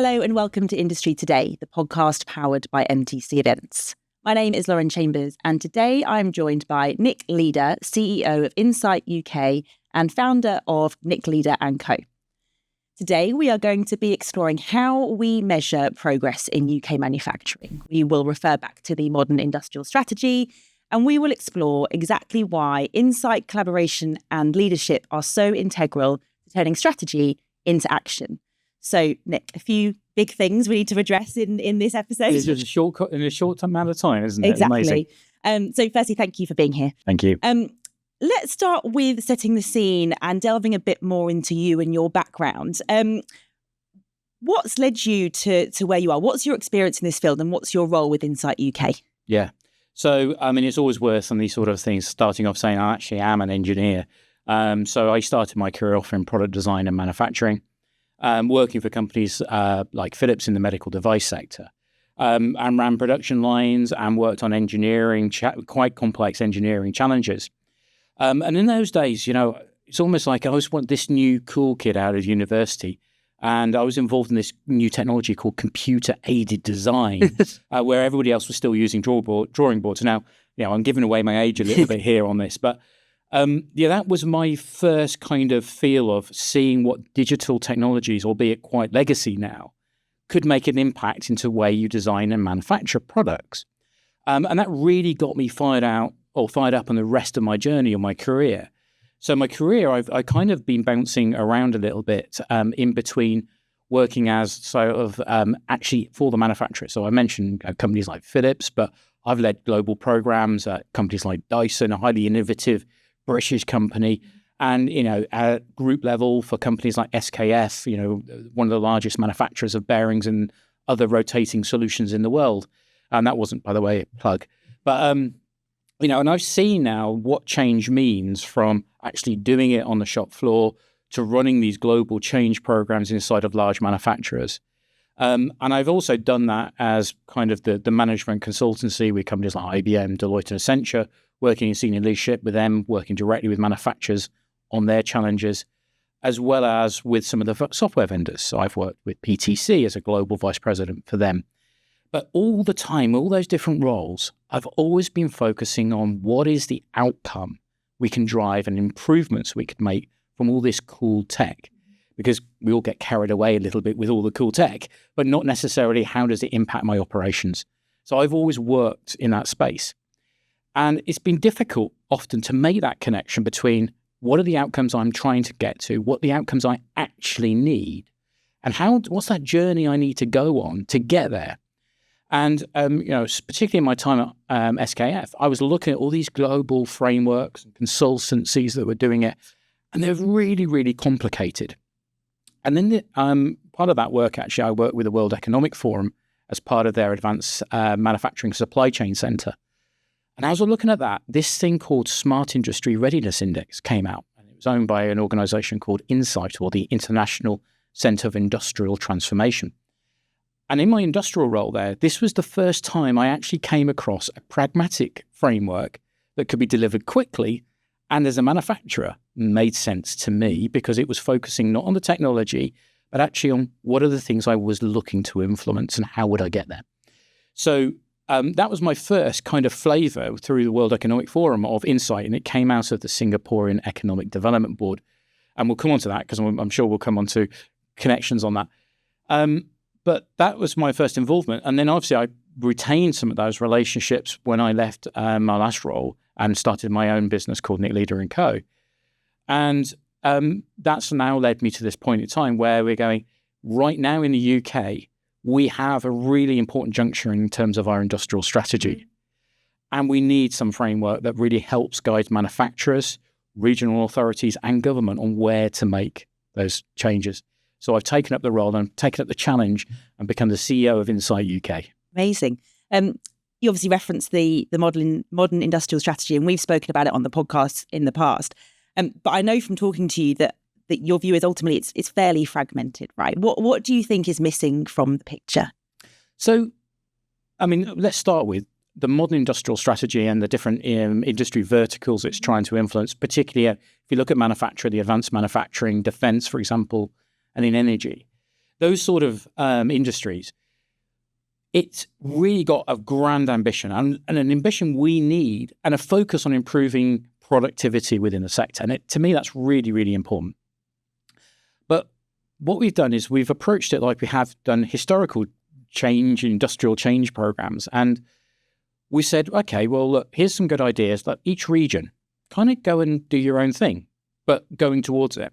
Hello and welcome to Industry Today, the podcast powered by MTC Events. My name is Lauren Chambers and today I'm joined by Nick Leeder, CEO of INCIT UK and founder of Nick Leeder & Co. Today we are going to be exploring how we measure progress in UK manufacturing. We will refer back to the modern industrial strategy and we will explore exactly why insight, collaboration and leadership are so integral to turning strategy into action. So, Nick, a few big things we need to address in this episode. It's just a shortcut in a short amount of time, isn't it? Exactly. So firstly, thank you for being here. Thank you. Let's start with setting the scene and delving a bit more into you and your background. What's led you to where you are? What's your experience in this field and what's your role with INCIT UK? Yeah. So, it's always worth on these sort of things starting off saying I actually am an engineer. So I started my career off in product design and manufacturing. Working for companies like Philips in the medical device sector, and ran production lines and worked on engineering, quite complex engineering challenges. And in those days, it's almost like I was this new cool kid out of university, and I was involved in this new technology called computer-aided design, where everybody else was still using drawing boards. Now, I'm giving away my age a little bit here on this, but that was my first kind of feel of seeing what digital technologies, albeit quite legacy now, could make an impact into the way you design and manufacture products. And that really got me fired up on the rest of my journey or my career. So my career, I've kind of been bouncing around a little bit in between working as sort of actually for the manufacturer. So I mentioned companies like Philips, but I've led global programs at companies like Dyson, a highly innovative British company, and at group level for companies like SKF, one of the largest manufacturers of bearings and other rotating solutions in the world. And that wasn't, by the way, a plug. But and I've seen now what change means from actually doing it on the shop floor to running these global change programs inside of large manufacturers. And I've also done that as kind of the management consultancy with companies like IBM, Deloitte, and Accenture, working in senior leadership with them, working directly with manufacturers on their challenges, as well as with some of the software vendors. So I've worked with PTC as a global vice president for them. But all the time, all those different roles, I've always been focusing on what is the outcome we can drive and improvements we could make from all this cool tech. Because we all get carried away a little bit with all the cool tech, but not necessarily how does it impact my operations. So I've always worked in that space. And it's been difficult often to make that connection between what are the outcomes I'm trying to get to, what the outcomes I actually need, and what's that journey I need to go on to get there. And, particularly in my time at SKF, I was looking at all these global frameworks and consultancies that were doing it, and they're really, really complicated. And then part of that work, actually, I worked with the World Economic Forum as part of their Advanced Manufacturing Supply Chain Center. And as I was looking at that, this thing called Smart Industry Readiness Index came out. And it was owned by an organization called INCIT, or the International Center of Industrial Transformation. And in my industrial role there, this was the first time I actually came across a pragmatic framework that could be delivered quickly and as a manufacturer made sense to me because it was focusing not on the technology, but actually on what are the things I was looking to influence and how would I get there. So that was my first kind of flavor through the World Economic Forum of insight, and it came out of the Singaporean Economic Development Board. And we'll come on to that because I'm sure we'll come on to connections on that. But that was my first involvement. And then obviously I retained some of those relationships when I left my last role and started my own business called Nick Leeder & Co. And that's now led me to this point in time where we're going, right now in the UK, we have a really important juncture in terms of our industrial strategy. And we need some framework that really helps guide manufacturers, regional authorities and government on where to make those changes. So I've taken up the role and taken up the challenge and become the CEO of INCIT UK. Amazing. You obviously referenced the modern industrial strategy, and we've spoken about it on the podcast in the past. But I know from talking to you that your view is ultimately it's fairly fragmented, right? What do you think is missing from the picture? So, let's start with the modern industrial strategy and the different industry verticals it's trying to influence, particularly if you look at manufacture, the advanced manufacturing, defense, for example, and in energy. those sort of industries, it's really got a grand ambition and an ambition we need and a focus on improving productivity within the sector. And to me, that's really, really important. But what we've done is we've approached it like we have done historical change, industrial change programs. And we said, okay, well, look, here's some good ideas. Like each region, kind of go and do your own thing, but going towards it.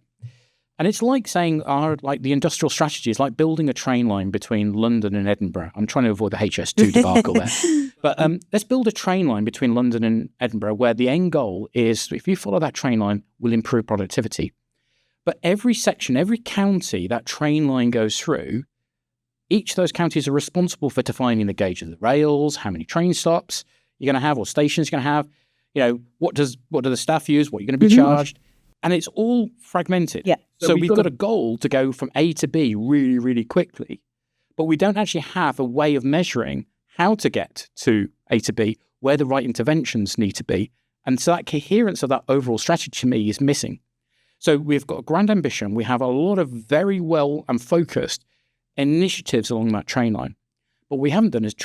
And it's like saying like the industrial strategy is like building a train line between London and Edinburgh. I'm trying to avoid the HS2 debacle there. But let's build a train line between London and Edinburgh where the end goal is, if you follow that train line, will improve productivity. But every section, every county that train line goes through, each of those counties are responsible for defining the gauge of the rails, how many train stops you're going to have or stations you're going to have. You know, what do the staff use? What are you going to be charged? And it's all fragmented. Yeah. So we've got a goal to go from A to B really, really quickly. But we don't actually have a way of measuring how to get to A to B, where the right interventions need to be. And so that coherence of that overall strategy to me is missing. So we've got a grand ambition. We have a lot of very well and focused initiatives along that train line. What we haven't done is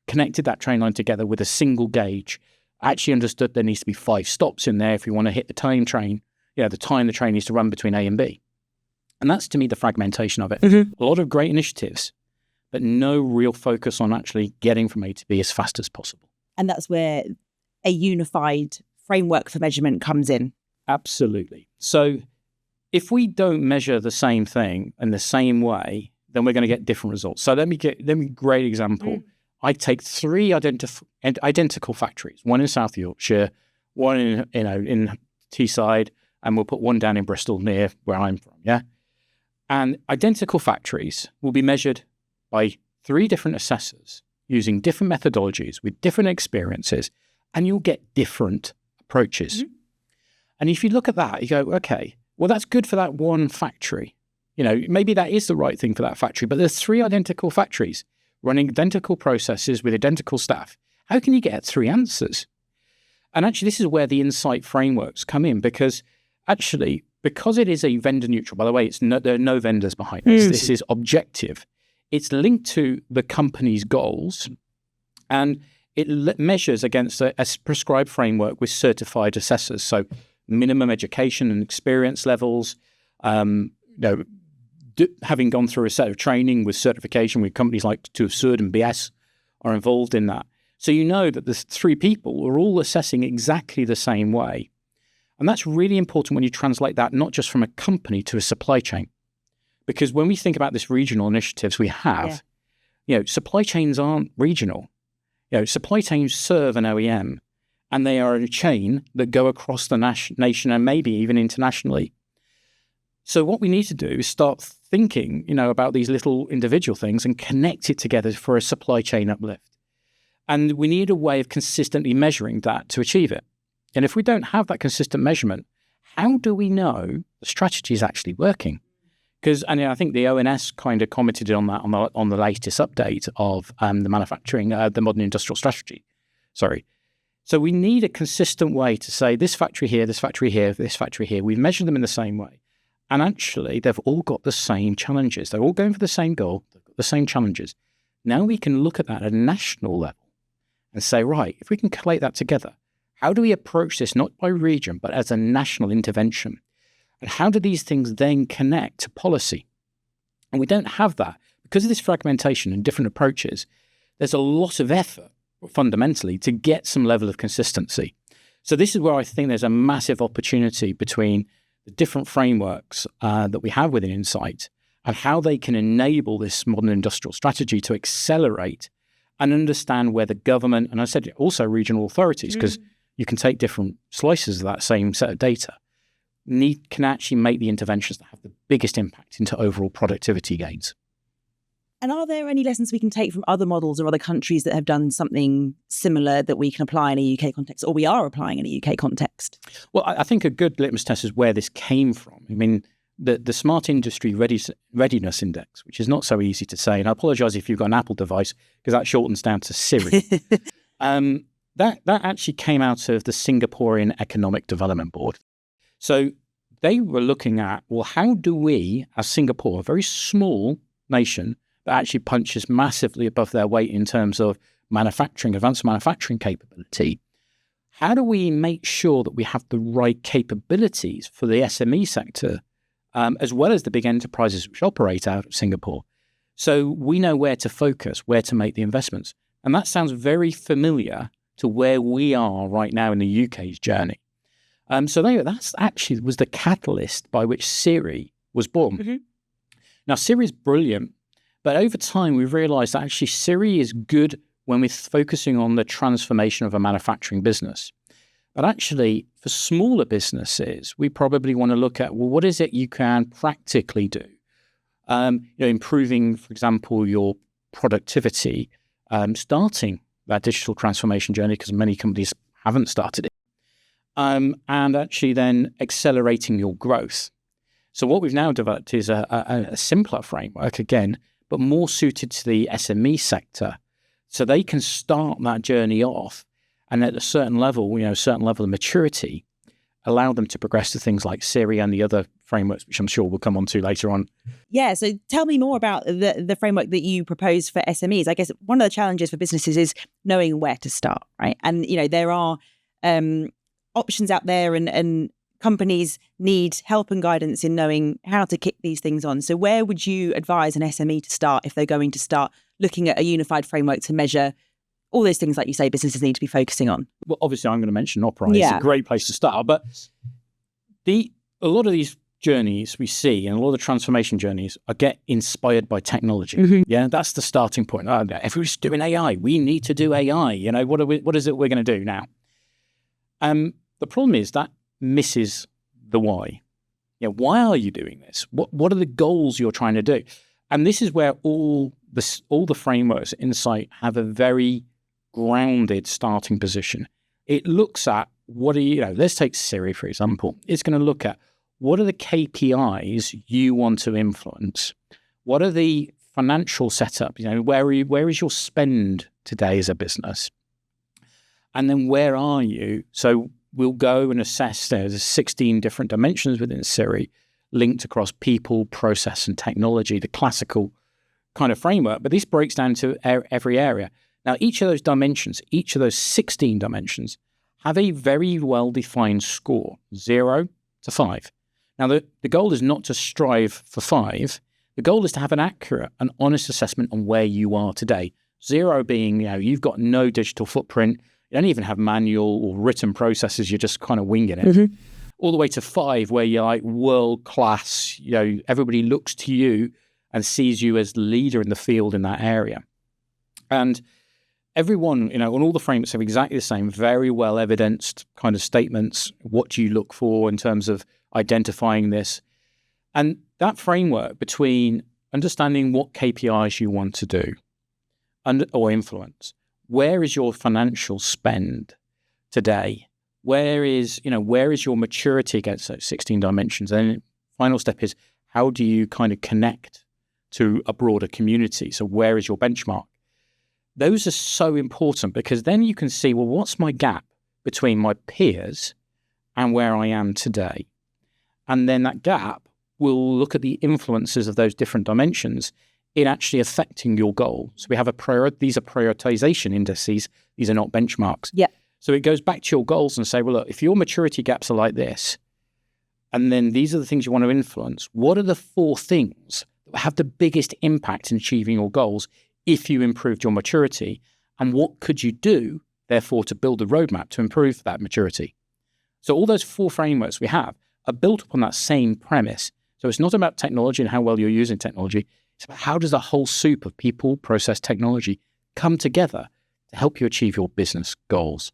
connected that train line together with a single gauge. Actually understood there needs to be 5 stops in there if you want to hit the time train. You know, the time the train needs to run between A and B. And that's, to me, the fragmentation of it. A lot of great initiatives, but no real focus on actually getting from A to B as fast as possible. And that's where a unified framework for measurement comes in. Absolutely. So if we don't measure the same thing in the same way, then we're going to get different results. So let me great example. I take 3 identical factories, one in South Yorkshire, one in Teesside, and we'll put one down in Bristol near where I'm from, yeah? And identical factories will be measured by 3 different assessors using different methodologies with different experiences, and you'll get different approaches. And if you look at that, you go, okay, well, that's good for that one factory. You know, maybe that is the right thing for that factory, but there's 3 identical factories running identical processes with identical staff. How can you get 3 answers? And actually, this is where the INCIT frameworks come in, because it is a vendor neutral, by the way, there are no vendors behind this. This is objective. It's linked to the company's goals, and it measures against a prescribed framework with certified assessors. So minimum education and experience levels, having gone through a set of training with certification with companies like Absurd and BS are involved in that. So you know that the 3 people are all assessing exactly the same way. And that's really important when you translate that not just from a company to a supply chain. Because when we think about this regional initiatives we have, supply chains aren't regional. Supply chains serve an OEM, and they are a chain that go across the nation and maybe even internationally. So what we need to do is start thinking, about these little individual things and connect it together for a supply chain uplift. And we need a way of consistently measuring that to achieve it. And if we don't have that consistent measurement, how do we know the strategy is actually working? Because, I think the ONS kind of commented on that on the latest update of the manufacturing, the modern industrial strategy. Sorry. So we need a consistent way to say this factory here, this factory here, this factory here. We've measured them in the same way. And actually, they've all got the same challenges. They're all going for the same goal, they've got the same challenges. Now we can look at that at a national level and say, right, if we can collate that together, how do we approach this not by region, but as a national intervention? And how do these things then connect to policy? And we don't have that. Because of this fragmentation and different approaches, there's a lot of effort, fundamentally, to get some level of consistency. So this is where I think there's a massive opportunity between the different frameworks that we have within INCIT and how they can enable this modern industrial strategy to accelerate and understand where the government, and I said also regional authorities, because you can take different slices of that same set of data, can actually make the interventions that have the biggest impact into overall productivity gains. And are there any lessons we can take from other models or other countries that have done something similar that we can apply in a UK context, or we are applying in a UK context? Well, I think a good litmus test is where this came from. I mean, the Smart Industry Readiness Index, which is not so easy to say, and I apologise if you've got an Apple device, because that shortens down to Siri. That actually came out of the Singaporean Economic Development Board. So they were looking at, well, how do we, as Singapore, a very small nation that actually punches massively above their weight in terms of manufacturing, advanced manufacturing capability. How do we make sure that we have the right capabilities for the SME sector, as well as the big enterprises which operate out of Singapore? So we know where to focus, where to make the investments. And that sounds very familiar to where we are right now in the UK's journey. So that's actually was the catalyst by which Siri was born. Mm-hmm. Now, Siri is brilliant, but over time we've realized that actually Siri is good when we're focusing on the transformation of a manufacturing business. But actually, for smaller businesses, we probably want to look at, well, what is it you can practically do? Improving, for example, your productivity, starting that digital transformation journey, because many companies haven't started it, and actually then accelerating your growth. So what we've now developed is a simpler framework, again, but more suited to the SME sector, so they can start that journey off, and at a certain level, of maturity, allow them to progress to things like Siri and the other frameworks, which I'm sure we'll come on to later on. Yeah, so tell me more about the framework that you propose for SMEs. I guess one of the challenges for businesses is knowing where to start, right? And, there are options out there and companies need help and guidance in knowing how to kick these things on. So where would you advise an SME to start if they're going to start looking at a unified framework to measure all those things, like you say, businesses need to be focusing on? Well, obviously, I'm going to mention Opera. Yeah. It's a great place to start. But a lot of these journeys we see, and a lot of the transformation journeys, get inspired by technology. Mm-hmm. Yeah, that's the starting point. Everyone's doing AI. We need to do AI. What is it we're going to do now? The problem is that misses the why. Why are you doing this? What are the goals you're trying to do? And this is where all the frameworks at INCIT have a very grounded starting position. It looks at let's take Siri, for example. It's going to look at what are the KPIs you want to influence? What are the financial setup? Where is your spend today as a business? And then where are you? So we'll go and assess, there's 16 different dimensions within Siri linked across people, process, and technology, the classical kind of framework. But this breaks down to every area. Now, each of those dimensions, each of those 16 dimensions, have a very well-defined score, 0 to 5. Now, the goal is not to strive for 5. The goal is to have an accurate and honest assessment on where you are today. 0 being, you've got no digital footprint. You don't even have manual or written processes. You're just kind of winging it. Mm-hmm. All the way to 5, where you're like world-class. Everybody looks to you and sees you as the leader in the field in that area. And everyone, on all the frameworks have exactly the same, very well evidenced kind of statements. What do you look for in terms of identifying this? And that framework between understanding what KPIs you want to do or influence, where is your financial spend today? Where is your maturity against those 16 dimensions? And the final step is, how do you kind of connect to a broader community? So where is your benchmark? Those are so important, because then you can see, well, what's my gap between my peers and where I am today? And then that gap will look at the influences of those different dimensions in actually affecting your goal. So we have these are prioritization indices. These are not benchmarks. Yeah. So it goes back to your goals and say, well, look, if your maturity gaps are like this, and then these are the things you want to influence, what are the 4 things that have the biggest impact in achieving your goals if you improved your maturity? And what could you do, therefore, to build a roadmap to improve that maturity? So all those 4 frameworks we have are built upon that same premise. So it's not about technology and how well you're using technology. It's about how does the whole soup of people, process, technology come together to help you achieve your business goals.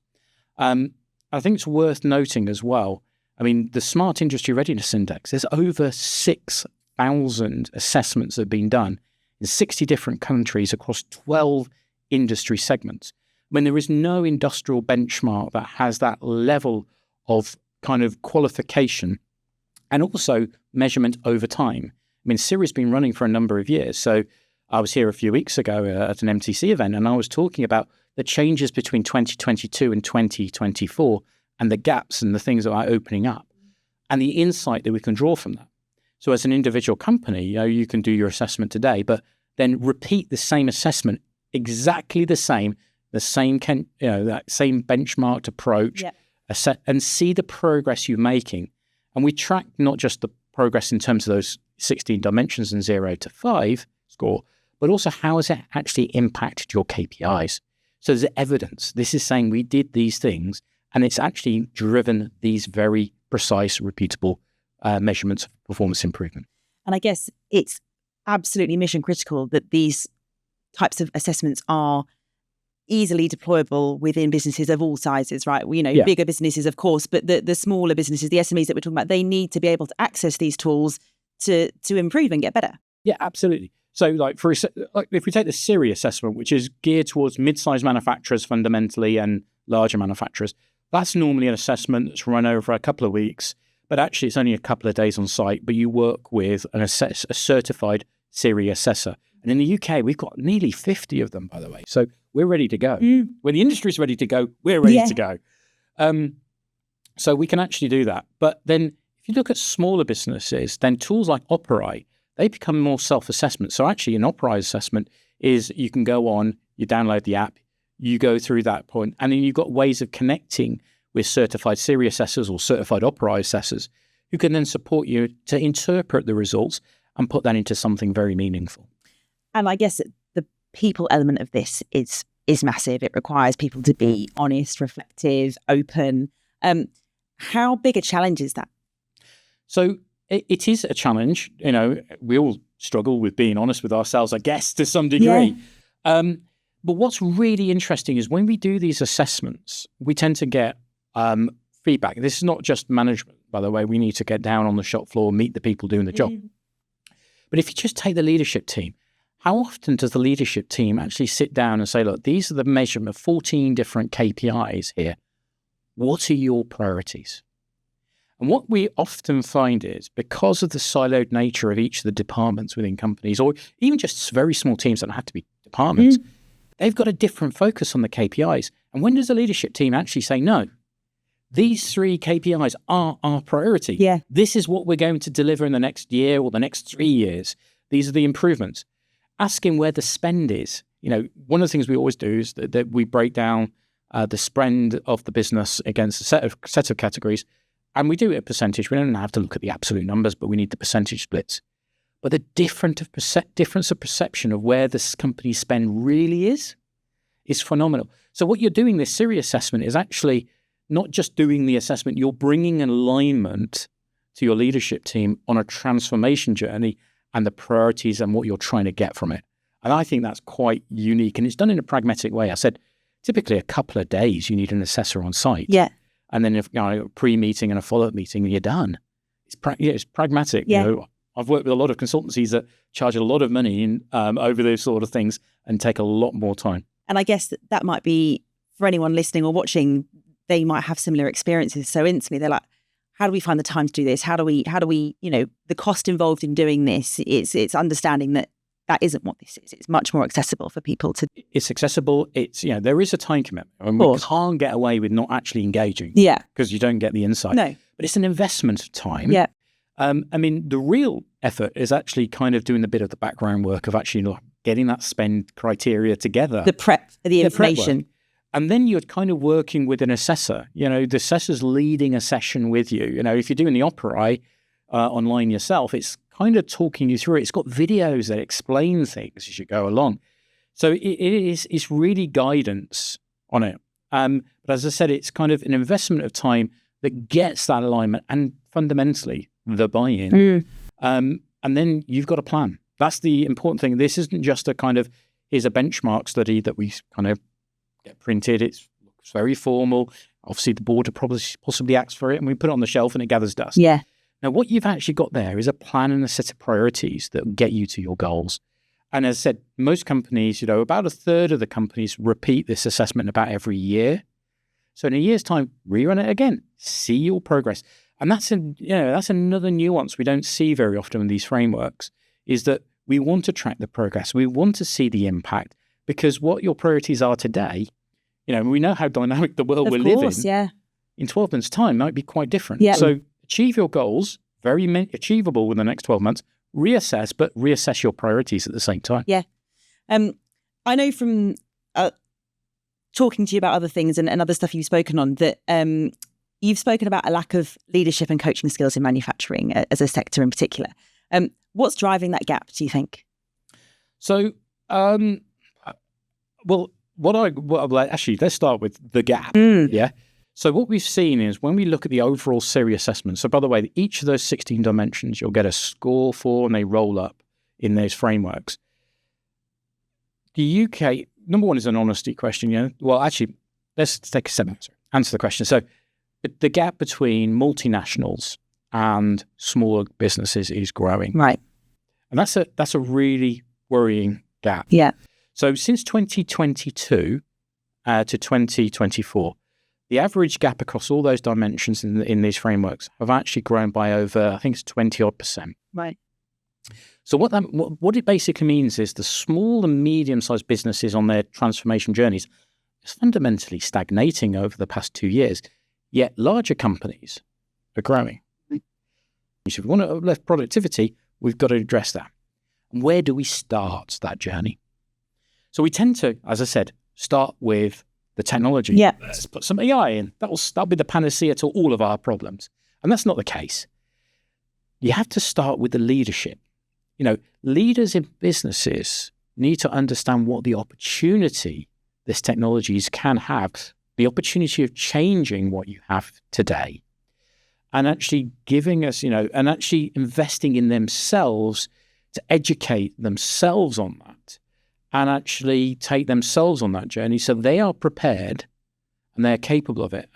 I think it's worth noting as well, the Smart Industry Readiness Index, there's over 6,000 assessments that have been done in 60 different countries across 12 industry segments. There is no industrial benchmark that has that level of kind of qualification and also measurement over time. Siri's been running for a number of years. So I was here a few weeks ago at an MTC event, and I was talking about the changes between 2022 and 2024 and the gaps and the things that are opening up and the insight that we can draw from that. So as an individual company, you can do your assessment today, but then repeat the same assessment, exactly the same that same benchmarked approach, and see the progress you're making. And we track not just the progress in terms of those 16 dimensions and 0 to 5 score, but also how has it actually impacted your KPIs. So there's evidence. This is saying we did these things, and it's actually driven these very precise, repeatable measurements of performance improvement. And I guess it's absolutely mission critical that these types of assessments are easily deployable within businesses of all sizes, right? Bigger businesses, of course, but the smaller businesses, the SMEs that we're talking about, they need to be able to access these tools to improve and get better. Yeah, absolutely. So if we take the SIRI assessment, which is geared towards mid-sized manufacturers fundamentally and larger manufacturers, that's normally an assessment that's run over a couple of weeks, but actually it's only a couple of days on site, but you work with a certified SIRI assessor. And in the UK, we've got nearly 50 of them, by the way. So we're ready to go. When the industry's ready to go, we're ready to go. So we can actually do that. But then if you look at smaller businesses, then tools like Operate, they become more self-assessment. So actually an Operate assessment is you can go on, you download the app, you go through that point, and then you've got ways of connecting with certified SIRI assessors or certified Operate assessors who can then support you to interpret the results and put that into something very meaningful. And I guess the people element of this is massive. It requires people to be honest, reflective, open. How big a challenge is that? So it is a challenge. We all struggle with being honest with ourselves, I guess, to some degree. Yeah. But what's really interesting is when we do these assessments, we tend to get feedback. This is not just management, by the way. We need to get down on the shop floor, meet the people doing the job. But if you just take the leadership team, how often does the leadership team actually sit down and say, look, these are the measurement of 14 different KPIs here. What are your priorities? And what we often find is because of the siloed nature of each of the departments within companies, or even just very small teams that don't have to be departments, they've got a different focus on the KPIs. And when does the leadership team actually say, no, these 3 KPIs are our priority. Yeah. This is what we're going to deliver in the next year or the next 3 years. These are the improvements. Asking where the spend is. One of the things we always do is that we break down the spend of the business against a set of categories, and we do it a percentage. We don't have to look at the absolute numbers, but we need the percentage splits. But the difference of perception of where this company's spend really is phenomenal. So what you're doing, this SIRI assessment, is actually not just doing the assessment, you're bringing an alignment to your leadership team on a transformation journey and the priorities and what you're trying to get from it. And I think that's quite unique. And it's done in a pragmatic way. I said, typically a couple of days, you need an assessor on site. Yeah. And then if a pre-meeting and a follow-up meeting, you're done. It's pragmatic. Yeah. I've worked with a lot of consultancies that charge a lot of money over those sort of things and take a lot more time. And I guess that might be, for anyone listening or watching, they might have similar experiences. So instantly they're like, how do we find the time to do this? How do we, the cost involved in doing this, it's understanding that isn't what this is. It's much more accessible for people to. It's accessible. There is a time commitment. And we can't get away with not actually engaging. Yeah. Because you don't get the insight. No. But it's an investment of time. Yeah. The real effort is actually kind of doing the bit of the background work of actually getting that spend criteria together. The prep, the information. And then you're kind of working with an assessor. The assessor's leading a session with you. If you're doing the Operate online yourself, it's kind of talking you through it. It's got videos that explain things as you go along. So it's really guidance on it. But as I said, it's kind of an investment of time that gets that alignment and fundamentally the buy-in. And then you've got a plan. That's the important thing. This isn't just a kind of, here's a benchmark study that we kind of get printed. It's very formal. Obviously, the board possibly asks for it, and we put it on the shelf and it gathers dust. Yeah. Now, what you've actually got there is a plan and a set of priorities that get you to your goals. And as I said, most companies, about a third of the companies repeat this assessment about every year. So in a year's time, rerun it again, see your progress. And that's another nuance we don't see very often in these frameworks, is that we want to track the progress. We want to see the impact, because what your priorities are today, we know how dynamic the world we live in. Yeah. In 12 months' time might be quite different. Yeah. So achieve your goals achievable within the next 12 months. Reassess, but reassess your priorities at the same time. Yeah. I know from talking to you about other things and other stuff you've spoken on that you've spoken about a lack of leadership and coaching skills in manufacturing as a sector in particular. What's driving that gap, do you think? So, actually, let's start with the gap. Yeah. So what we've seen is when we look at the overall SIRI assessment, so by the way, each of those 16 dimensions, you'll get a score for, and they roll up in those frameworks. The UK, number one is an honesty question. Well, actually, let's take a step back, answer the question. So the gap between multinationals and smaller businesses is growing. Right. And that's a really worrying gap. Yeah. So since 2022 to 2024, the average gap across all those dimensions in these frameworks have actually grown by over, I think it's 20% odd. Right. So what it basically means is the small and medium-sized businesses on their transformation journeys is fundamentally stagnating over the past 2 years, yet larger companies are growing. So if we want to uplift productivity, we've got to address that. And where do we start that journey? So we tend to, as I said, start with the technology. Yeah. Let's put some AI in. That'll be the panacea to all of our problems. And that's not the case. You have to start with the leadership. Leaders in businesses need to understand what the opportunity this technologies can have, the opportunity of changing what you have today, and actually giving us, and actually investing in themselves to educate themselves on that and actually take themselves on that journey so they are prepared and they're capable of it.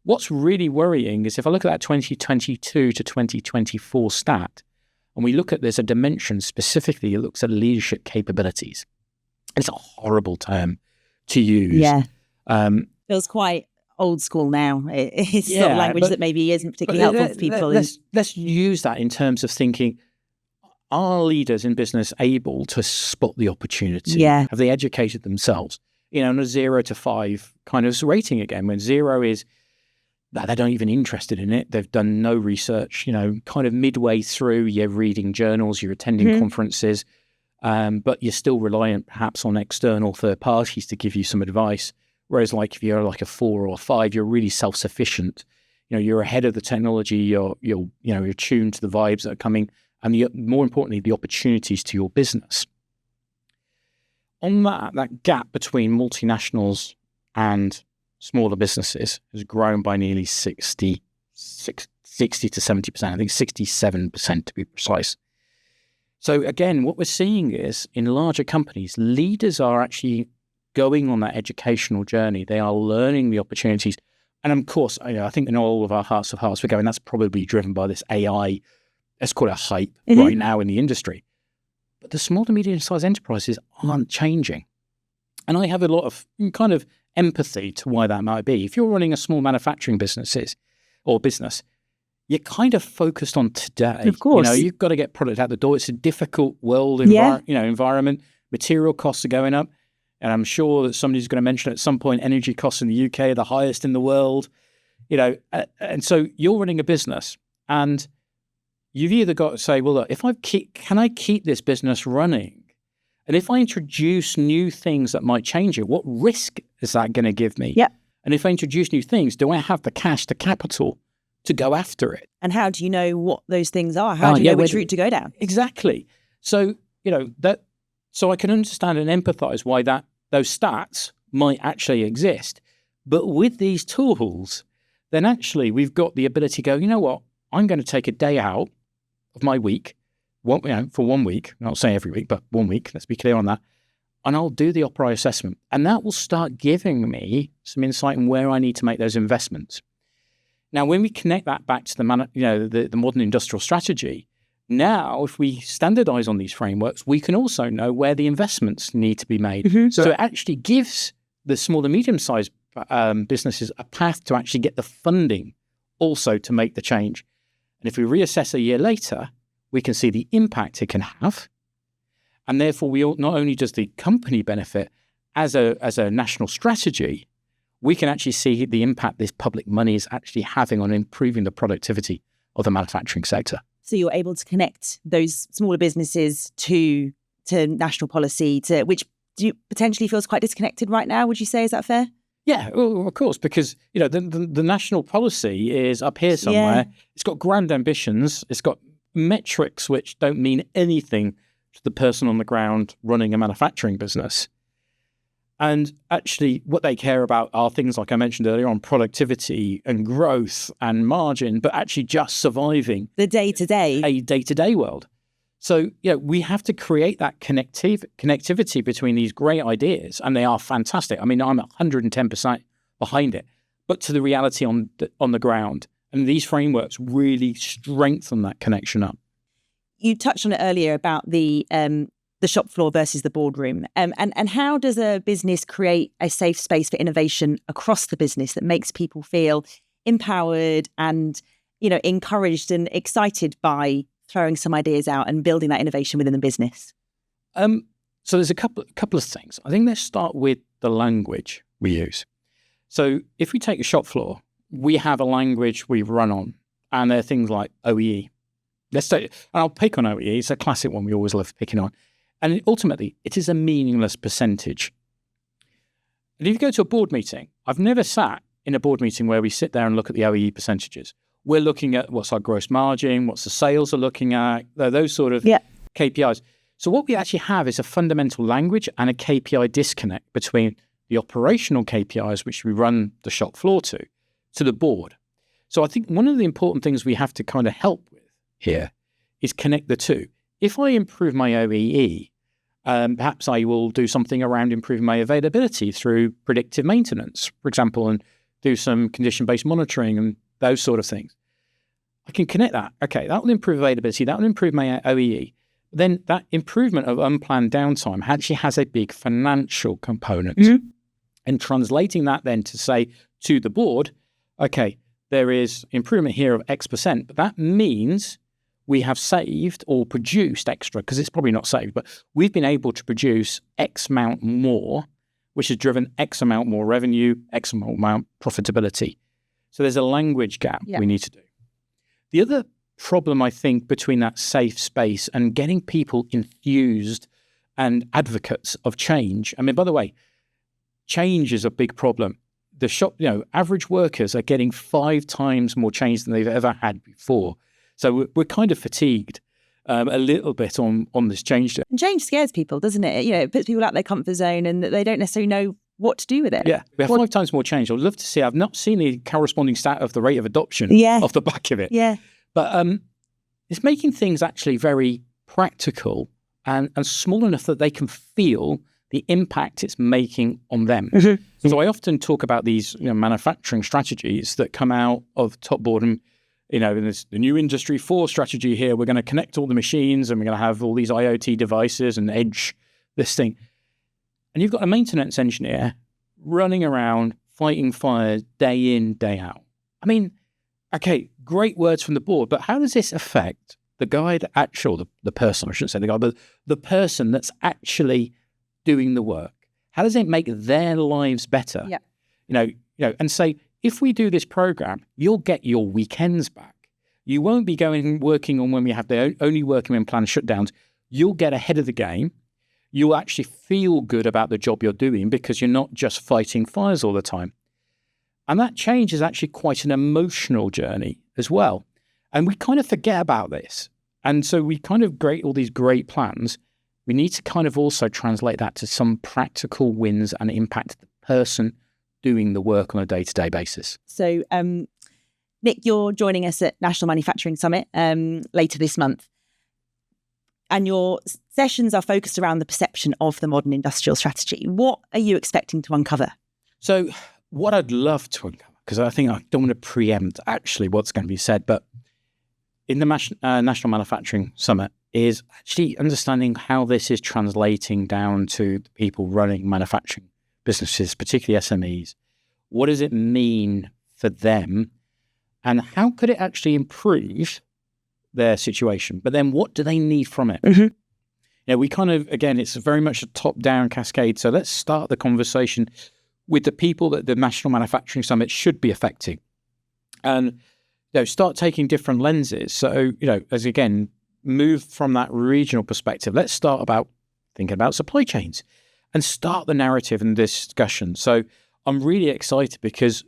What's really worrying is if I look at that 2022 to 2024 stat, and we look at, there's a dimension specifically, it looks at leadership capabilities. It's a horrible term to use. Yeah. Feels quite old school now. It's sort of language that maybe isn't particularly helpful for people. Let's use that in terms of thinking, are leaders in business able to spot the opportunity? Yeah. Have they educated themselves? On a 0 to 5 kind of rating again, when 0 is that they're not even interested in it. They've done no research, kind of midway through, you're reading journals, you're attending conferences, but you're still reliant perhaps on external third parties to give you some advice. Whereas if you're like a 4 or a 5, you're really self-sufficient. You're ahead of the technology, you're tuned to the vibes that are coming, and more importantly, the opportunities to your business. On that gap between multinationals and smaller businesses has grown by nearly 60 to 70%. I think 67% to be precise. So again, what we're seeing is in larger companies, leaders are actually going on that educational journey. They are learning the opportunities. And of course, I think in all of our hearts of hearts, we're going, that's probably driven by this AI, let's call it a hype right now in the industry. But the small to medium-sized enterprises aren't changing. And I have a lot of kind of empathy to why that might be. If you're running a small manufacturing business, you're kind of focused on today. Of course. You've got to get product out the door. It's a difficult world environment. Material costs are going up. And I'm sure that somebody's going to mention at some point, energy costs in the UK are the highest in the world. And so you're running a business and you've either got to say, well, look, can I keep this business running? And if I introduce new things that might change it, what risk is that going to give me? Yeah. And if I introduce new things, do I have the cash, the capital to go after it? And how do you know what those things are? How do you know which route to go down? Exactly. So, so I can understand and empathize why those stats might actually exist. But with these tools, then actually we've got the ability to go, you know what? I'm going to take a day out of my week, for 1 week, I'm not saying every week, but 1 week, let's be clear on that, and I'll do the OPRI assessment. And that will start giving me some insight on where I need to make those investments. Now, when we connect that back to the modern industrial strategy, now if we standardize on these frameworks, we can also know where the investments need to be made. So it actually gives the small and medium-sized businesses a path to actually get the funding also to make the change. And if we reassess a year later, we can see the impact it can have. And therefore, not only does the company benefit as a national strategy, we can actually see the impact this public money is actually having on improving the productivity of the manufacturing sector. So you're able to connect those smaller businesses to national policy, which do you potentially feels quite disconnected right now. Would you say, is that fair? Yeah, well, of course, because the national policy is up here somewhere. Yeah. It's got grand ambitions. It's got metrics which don't mean anything to the person on the ground running a manufacturing business. And actually, what they care about are things like I mentioned earlier on productivity and growth and margin, but actually just surviving the day-to-day, a day-to-day world. So, we have to create that connectivity between these great ideas, and they are fantastic. I mean, I'm 110% behind it, but to the reality on the ground. And these frameworks really strengthen that connection up. You touched on it earlier about the shop floor versus the boardroom. And how does a business create a safe space for innovation across the business that makes people feel empowered and, encouraged and excited by throwing some ideas out and building that innovation within the business? So there's a couple of things. I think let's start with the language we use. So if we take a shop floor, we have a language we run on, and there are things like OEE. And I'll pick on OEE. It's a classic one we always love picking on. And ultimately, it is a meaningless percentage. And if you go to a board meeting, I've never sat in a board meeting where we sit there and look at the OEE percentages. We're looking at what's our gross margin, what's the sales are looking at, those sort of KPIs. So what we actually have is a fundamental language and a KPI disconnect between the operational KPIs, which we run the shop floor to the board. So I think one of the important things we have to kind of help with here is connect the two. If I improve my OEE, perhaps I will do something around improving my availability through predictive maintenance, for example, and do some condition-based monitoring and those sort of things. I can connect that. Okay, that will improve availability. That will improve my OEE. Then that improvement of unplanned downtime actually has a big financial component. Mm-hmm. And translating that then to say to the board, okay, there is improvement here of X%, but that means we have saved or produced extra, because it's probably not saved, but we've been able to produce X amount more, which has driven X amount more revenue, X amount profitability. So there's a language gap we need to do. The other problem, I think, between that safe space and getting people enthused and advocates of change. I mean, by the way, change is a big problem. The shop, average workers are getting 5 times more change than they've ever had before. So we're kind of fatigued a little bit on this change. And change scares people, doesn't it? It puts people out their comfort zone and they don't necessarily know what to do with it. Yeah, we have 5 times more change. I'd love to see. I've not seen the corresponding stat of the rate of adoption off the back of it. Yeah. But it's making things actually very practical and small enough that they can feel the impact it's making on them. Mm-hmm. So I often talk about these manufacturing strategies that come out of top board, and in this, the new Industry 4 strategy here, we're going to connect all the machines and we're going to have all these IoT devices and edge this thing. And you've got a maintenance engineer running around fighting fires day in, day out. I mean, okay, great words from the board, but how does this affect the guy that the person, I shouldn't say the guy, but the person that's actually doing the work? How does it make their lives better? Yeah. And say, if we do this program, you'll get your weekends back. You won't be working on when we have only working when planned shutdowns. You'll get ahead of the game. You'll actually feel good about the job you're doing because you're not just fighting fires all the time. And that change is actually quite an emotional journey as well. And we kind of forget about this. And so we kind of create all these great plans. We need to kind of also translate that to some practical wins and impact the person doing the work on a day-to-day basis. So, Nick, you're joining us at National Manufacturing Summit later this month. And your sessions are focused around the perception of the modern industrial strategy. What are you expecting to uncover? So what I'd love to uncover, because I think I don't want to preempt actually what's going to be said, but in the National Manufacturing Summit is actually understanding how this is translating down to the people running manufacturing businesses, particularly SMEs. What does it mean for them? And how could it actually improve their situation? But then what do they need from it? Mm-hmm. We kind of, again, it's very much a top-down cascade. So let's start the conversation with the people that the National Manufacturing Summit should be affecting. And, start taking different lenses. So, as again, move from that regional perspective. Let's start about thinking about supply chains and start the narrative and discussion. So I'm really excited because,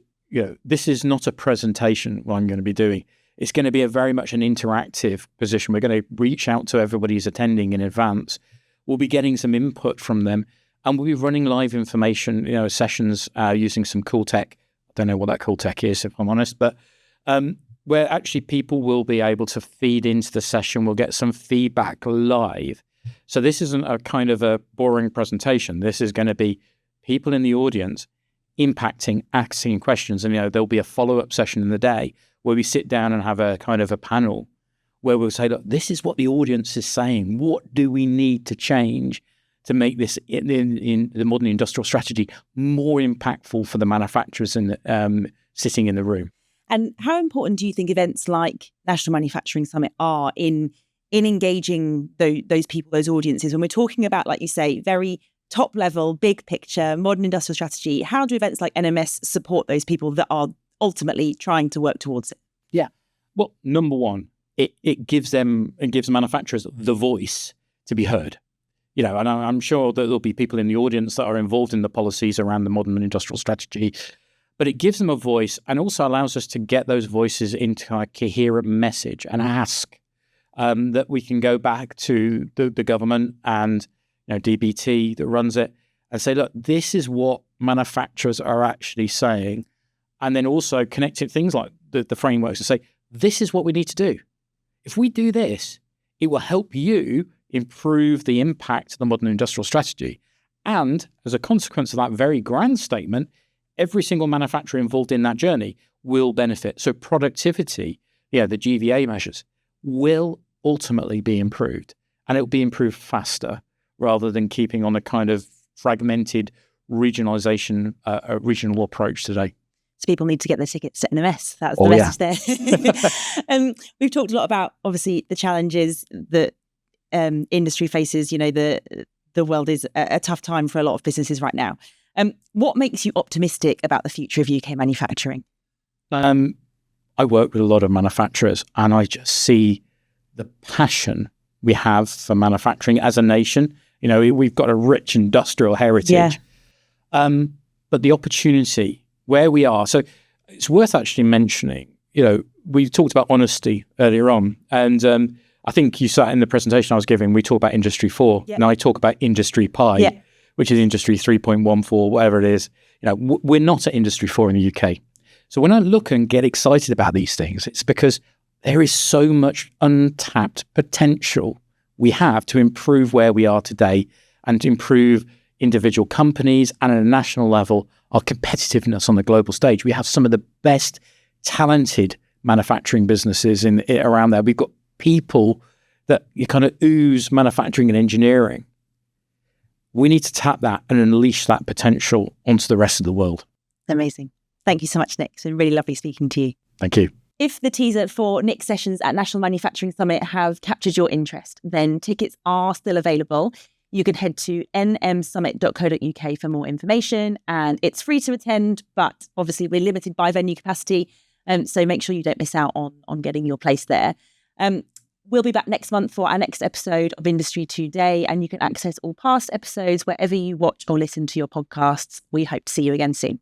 this is not a presentation what I'm going to be doing. It's going to be very much an interactive position. We're going to reach out to everybody who's attending in advance. We'll be getting some input from them, and we'll be running live information, sessions using some cool tech. I don't know what that cool tech is, if I'm honest, but where actually people will be able to feed into the session. We'll get some feedback live. So this isn't a kind of a boring presentation. This is going to be people in the audience impacting, asking questions. And, there'll be a follow-up session in the day where we sit down and have a kind of a panel where we'll say, look, this is what the audience is saying. What do we need to change to make this in the modern industrial strategy more impactful for the manufacturers sitting in the room? And how important do you think events like National Manufacturing Summit are in engaging those people, those audiences? When we're talking about, like you say, very top level, big picture, modern industrial strategy, how do events like NMS support those people that are ultimately trying to work towards it? Yeah. Well, number one, it gives manufacturers the voice to be heard. And I'm sure that there'll be people in the audience that are involved in the policies around the modern industrial strategy, but it gives them a voice and also allows us to get those voices into a coherent message and ask that we can go back to the government and DBT that runs it and say, look, this is what manufacturers are actually saying. And then also connecting things like the frameworks to say, this is what we need to do. If we do this, it will help you improve the impact of the modern industrial strategy. And as a consequence of that very grand statement, every single manufacturer involved in that journey will benefit. So productivity, the GVA measures, will ultimately be improved. And it will be improved faster rather than keeping on a kind of fragmented regionalization, regional approach today. So people need to get their tickets to NMS. That was the message there. We've talked a lot about, obviously, the challenges that industry faces. The world is a tough time for a lot of businesses right now. What makes you optimistic about the future of UK manufacturing? I work with a lot of manufacturers and I just see the passion we have for manufacturing as a nation. We've got a rich industrial heritage, but the opportunity where we are. So it's worth actually mentioning, we talked about honesty earlier on. And I think you sat in the presentation I was giving, we talk about Industry 4. Yep. Now I talk about Industry Pi, which is Industry 3.14, whatever it is. We're not at Industry 4 in the UK. So when I look and get excited about these things, it's because there is so much untapped potential we have to improve where we are today and to improve individual companies and at a national level, our competitiveness on the global stage. We have some of the best talented manufacturing businesses around there. We've got people that you kind of ooze manufacturing and engineering. We need to tap that and unleash that potential onto the rest of the world. Amazing. Thank you so much, Nick. It's been really lovely speaking to you. Thank you. If the teaser for Nick's sessions at National Manufacturing Summit have captured your interest, then tickets are still available. You can head to nmsummit.co.uk for more information, and it's free to attend, but obviously we're limited by venue capacity, so make sure you don't miss out on getting your place there. We'll be back next month for our next episode of Industry Today, and you can access all past episodes wherever you watch or listen to your podcasts. We hope to see you again soon.